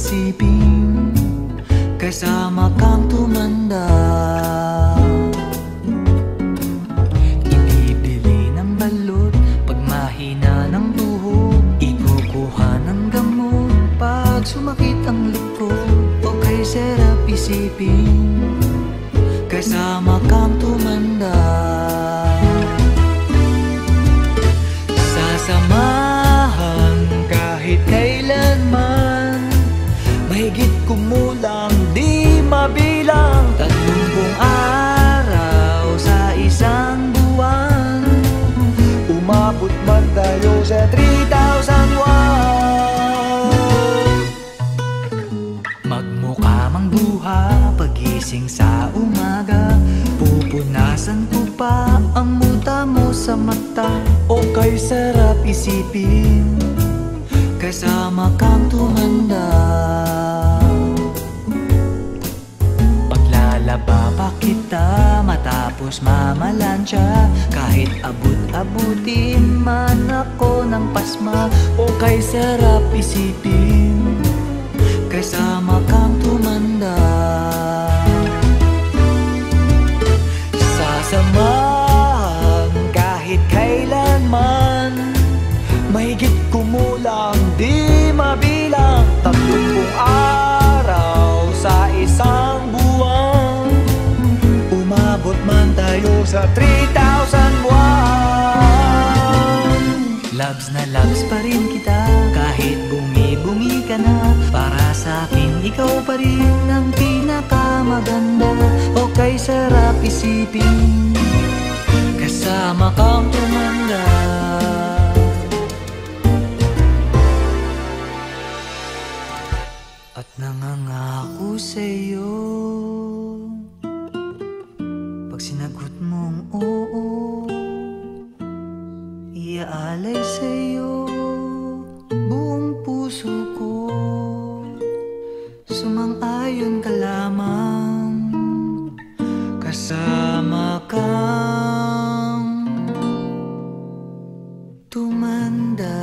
isipin, kasama kang tumanda. Ibibili ng balot pag mahina ng tuhod, ikukuha ng gamot pag sumakit ang likod. O kay sarap isipin, kasama kang tumanda. Sasamahan kahit kailanman, mahigit kumulang di mabilang, 30 araw sa isang buwan, umabot man tayo sa 3,001. Magmukha mang duha pagising sa umaga, pupunasan ko pa ang muta mo sa mata. O kay sarap isipin, kasama kang tumanda. Paglalaba pa kita matapos mamalansya, kahit abut-abutin man ako ng pasma. O kay sarap isipin, kasama kang tumanda. Sasamahan kahit kailanman, mahigit kumulang di mabilang, 30 araw sa isang buwan, umabot man tayo sa 3,001. Loves na loves pa rin kita, kahit bumi-bumi ka na. Para sa akin ikaw pa rin ang pinakamaganda. O kay sarap isipin, kasama kang tumanda. At nangangako sa'yo, pag sinagot mong oo, iaalay sa'yo buong puso ko. Sumang-ayon ka lamang, kasama kang tumanda.